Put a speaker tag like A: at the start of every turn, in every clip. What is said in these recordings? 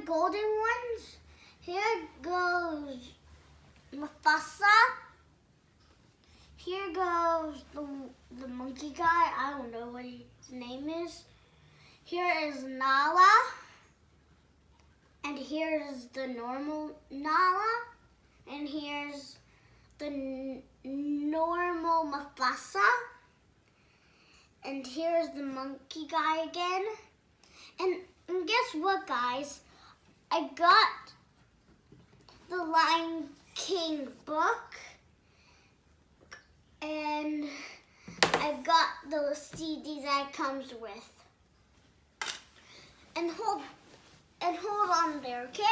A: golden ones. Here goes Mufasa. Here goes the monkey guy. I don't know what his name is. Here is Nala. And here's the normal Nala. And here's the normal Mufasa. And here's the monkey guy again. And guess what, guys? I got the Lion King book. And I got the CD that it comes with. And hold on there, okay?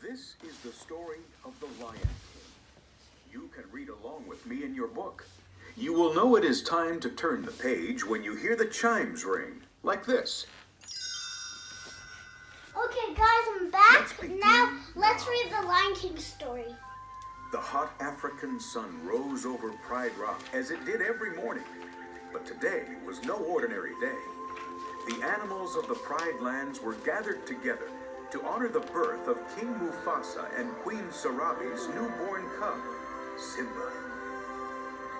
B: This is the story of the Lion King. You can read along with me in your book. You will know it is time to turn the page when you hear the chimes ring, like this.
A: Okay, guys, I'm back. Now, let's read the Lion King story.
B: The hot African sun rose over Pride Rock as it did every morning. But today was no ordinary day. The animals of the Pride Lands were gathered together to honor the birth of King Mufasa and Queen Sarabi's newborn cub, Simba.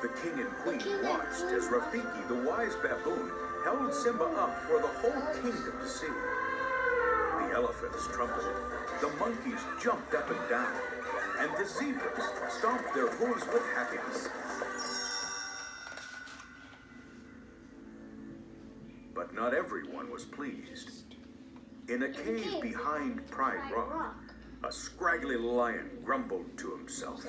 B: The king and queen watched as Rafiki, the wise baboon, held Simba up for the whole kingdom to see. The elephants trumpeted, the monkeys jumped up and down, and the zebras stomped their hooves with happiness. But not everyone was pleased. In a cave behind Pride Rock, a scraggly lion grumbled to himself.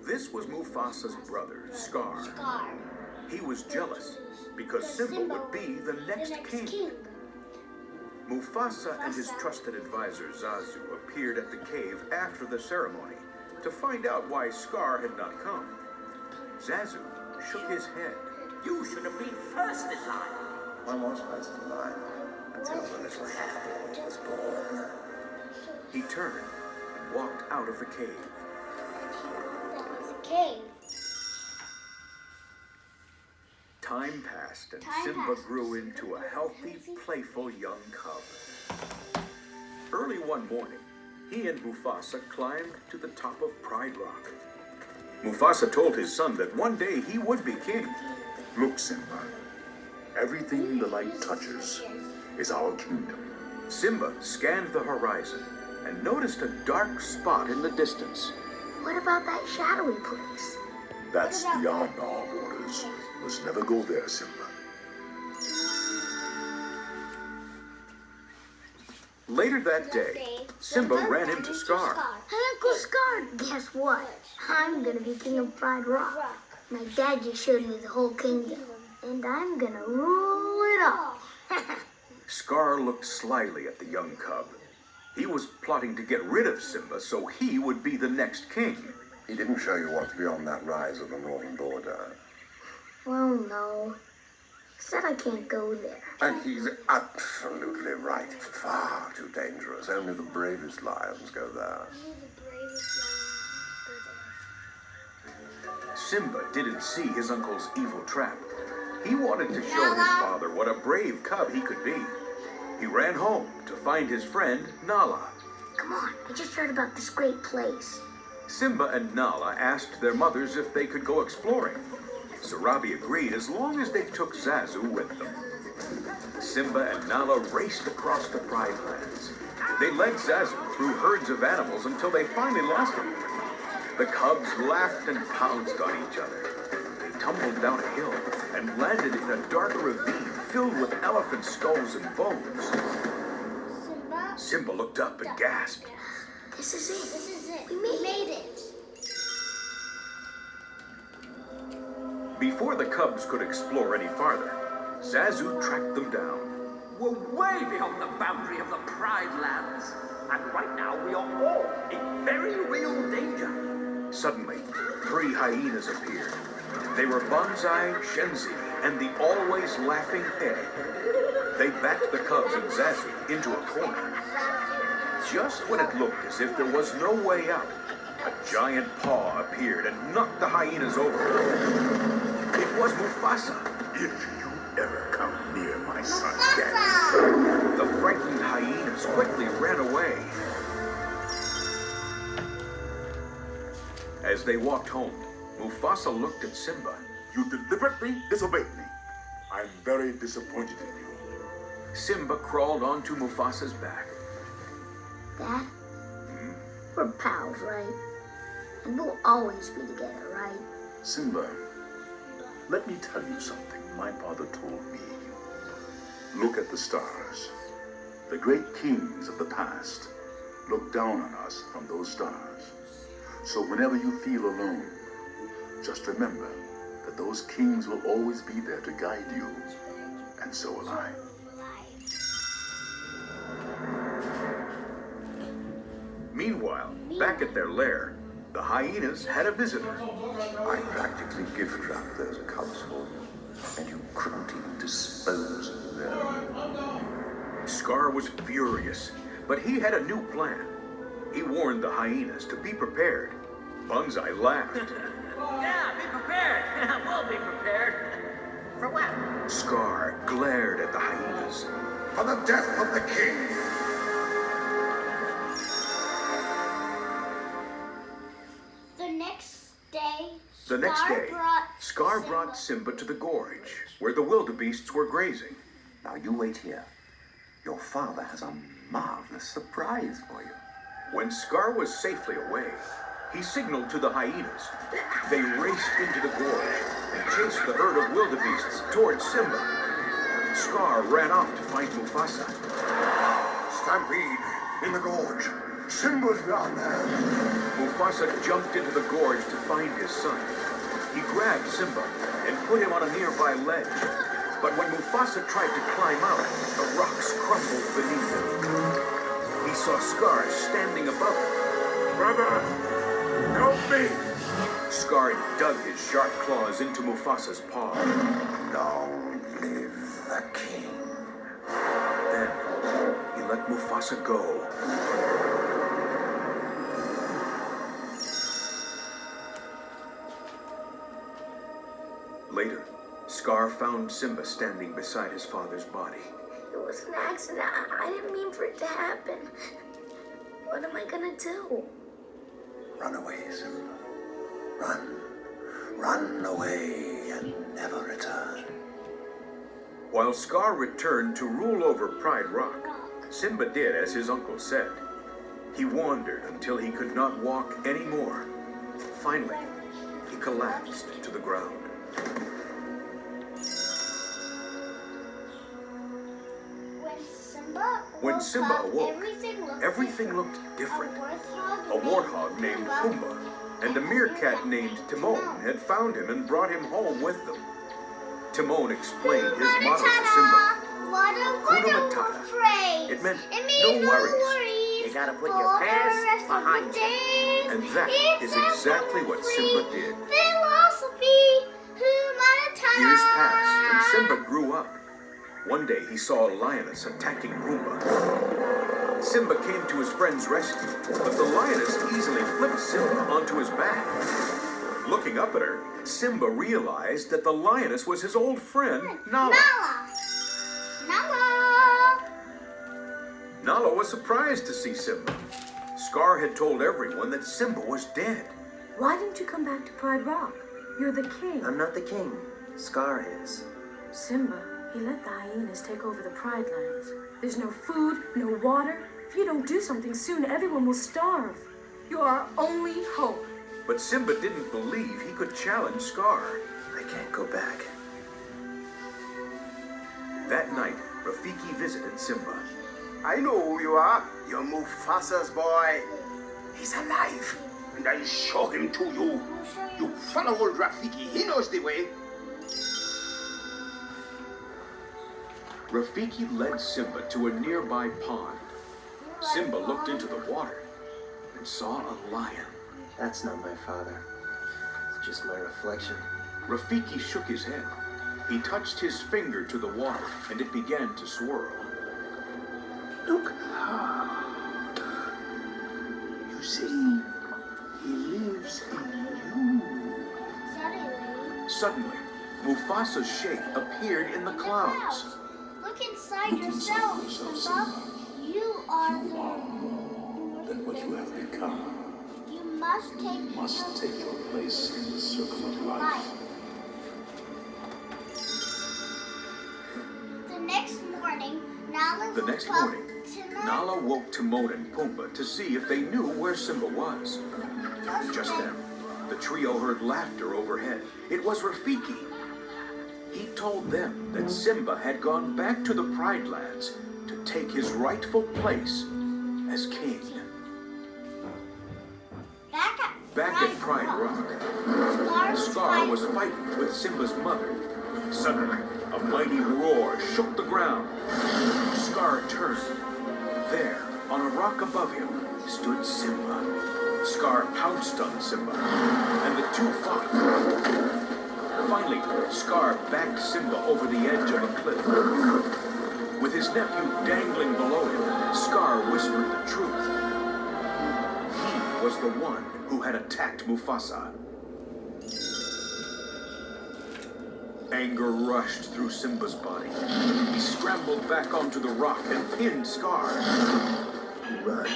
B: This was Mufasa's brother, Scar. He was jealous because Simba would be the next king. Mufasa and his trusted advisor, Zazu, appeared at the cave after the ceremony to find out why Scar had not come. Zazu shook his head.
C: You should have been first in line.
D: I was first in line until the little half-boy was born.
B: He turned and walked out of the cave. Time passed and Simba grew into a healthy, playful young cub. Early one morning, he and Mufasa climbed to the top of Pride Rock. Mufasa told his son that one day he would be king.
D: Look, Simba. Everything the light touches is our kingdom.
B: Simba scanned the horizon and noticed a dark spot in the distance.
E: What about that shadowy place?
D: That's beyond our borders. Must never go there, Simba.
B: Later that day, Simba ran into Scar.
E: Hey, Uncle Scar, guess what? I'm gonna be king of Pride Rock. My dad just showed me the whole kingdom, and I'm gonna rule it all.
B: Scar looked slyly at the young cub. He was plotting to get rid of Simba so he would be the next king.
D: He didn't show you what's beyond that rise of the northern border.
E: Well, no. Said I can't go there.
D: And he's absolutely right. Far too dangerous. Only the bravest lions go there.
B: Simba didn't see his uncle's evil trap. He wanted to show his father what a brave cub he could be. He ran home to find his friend, Nala.
E: Come on, I just heard about this great place.
B: Simba and Nala asked their mothers if they could go exploring. Sarabi agreed as long as they took Zazu with them. Simba and Nala raced across the Pride Lands. They led Zazu through herds of animals until they finally lost him. The cubs laughed and pounced on each other. They tumbled down a hill and landed in a dark ravine filled with elephant skulls and bones. Simba looked up and gasped.
E: This is it.
A: This is it.
E: We made it.
B: Before the cubs could explore any farther, Zazu tracked them down.
C: We're way beyond the boundary of the Pride Lands. And right now we are all in very real danger.
B: Suddenly, 3 hyenas appeared. They were Banzai, Shenzi, and the always laughing Eddie. They backed the cubs and Zazu into a corner. Just when it looked as if there was no way out, a giant paw appeared and knocked the hyenas over. It was Mufasa.
D: If you ever come near my son again,
A: Mufasa!
B: The frightened hyenas quickly ran away. As they walked home, Mufasa looked at Simba.
D: you deliberately disobeyed me. I'm very disappointed in you.
B: Simba crawled onto Mufasa's back.
E: Dad, we're pals, right? And we'll always be together, right?
D: Simba, let me tell you something my father told me. Look at the stars. The great kings of the past look down on us from those stars. So whenever you feel alone, just remember that those kings will always be there to guide you, and so will I.
B: Meanwhile, back at their lair, the hyenas had a visitor.
D: I practically gift wrapped those cubs for you, and you couldn't even dispose of them.
B: Scar was furious, but he had a new plan. He warned the hyenas to be prepared. Banzai laughed.
C: Yeah, be prepared. We'll be prepared. For what?
B: Scar glared at the hyenas.
D: For the death of the king!
A: The next day,
B: Scar brought Simba to the gorge, where the wildebeests were grazing.
F: Now you wait here. Your father has a marvelous surprise for you.
B: When Scar was safely away, he signaled to the hyenas. They raced into the gorge and chased the herd of wildebeests towards Simba. Scar ran off to find Mufasa.
D: Stampede in the gorge. Simba's down there.
B: Mufasa jumped into the gorge to find his son. He grabbed Simba and put him on a nearby ledge. But when Mufasa tried to climb out, the rocks crumbled beneath him. He saw Scar standing above him.
D: Brother, help me!
B: Scar dug his sharp claws into Mufasa's paw.
F: Long live the king.
B: Then he let Mufasa go. Later, Scar found Simba standing beside his father's body.
E: It was an accident. I didn't mean for it to happen. What am I gonna do?
F: Run away, Simba. Run. Run away and never return.
B: While Scar returned to rule over Pride Rock, Simba did as his uncle said. He wandered until he could not walk anymore. Finally, he collapsed to the ground. When Simba awoke, everything looked different. A warthog named Pumbaa and a meerkat named Timon had found him and brought him home with them. Timon explained his motto to Simba. Hakuna Matata. It meant no worries.
C: You gotta put your past behind you.
B: And that is exactly what Simba did. Years passed and Simba grew up. One day he saw a lioness attacking Pumbaa. Simba came to his friend's rescue, but the lioness easily flipped Simba onto his back. Looking up at her, Simba realized that the lioness was his old friend, Nala. Nala was surprised to see Simba. Scar had told everyone that Simba was dead.
G: Why didn't you come back to Pride Rock? You're the king.
H: I'm not the king. Scar is.
G: Simba, he let the hyenas take over the Pride Lands. There's no food, no water. If you don't do something soon, everyone will starve. You're our only hope.
B: But Simba didn't believe he could challenge Scar.
H: I can't go back.
B: That night, Rafiki visited Simba.
I: I know who you are. You're Mufasa's boy. He's alive, and I'll show him to you. You follow old Rafiki. He knows the way.
B: Rafiki led Simba to a nearby pond. Simba looked into the water and saw a lion.
H: That's not my father. It's just my reflection.
B: Rafiki shook his head. He touched his finger to the water, and it began to swirl.
D: Look hard. You see, he lives in you.
B: Suddenly, Mufasa's shape appeared in the clouds.
A: Look inside yourself, Simba. You are
D: More than what you have become.
A: You must
D: take your place in the circle of life.
A: The next morning, Nala
B: The next morning, Nala woke Timon and Pumbaa to see if they knew where Simba was. Just then, the trio heard laughter overhead. It was Rafiki. He told them that Simba had gone back to the Pride Lands to take his rightful place as king. Back at Pride Rock, Scar was fighting with Simba's mother. Suddenly, a mighty roar shook the ground. Scar turned. There, on a rock above him, stood Simba. Scar pounced on Simba, and the two fought. Finally, Scar backed Simba over the edge of a cliff. With his nephew dangling below him, Scar whispered the truth. He was the one who had attacked Mufasa. Anger rushed through Simba's body. He scrambled back onto the rock and pinned Scar.
H: Run.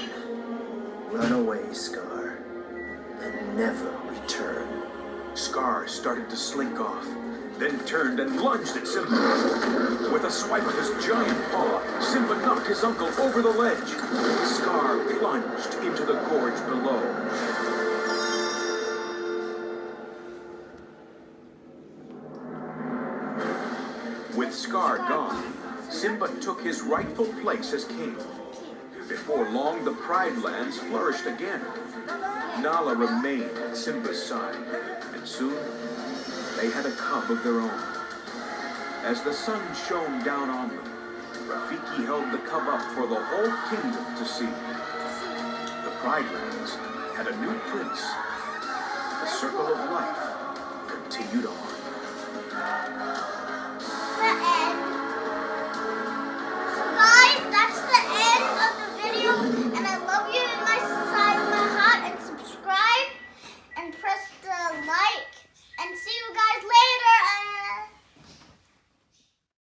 H: Run away, Scar. And never return.
B: Scar started to slink off, then turned and lunged at Simba. With a swipe of his giant paw, Simba knocked his uncle over the ledge. Scar plunged into the gorge below. With Scar gone, Simba took his rightful place as king. Before long, the Pride Lands flourished again. Nala remained at Simba's side, and soon they had a cub of their own. As the sun shone down on them, Rafiki held the cub up for the whole kingdom to see. The Pride Lands had a new prince. The circle of life continued on.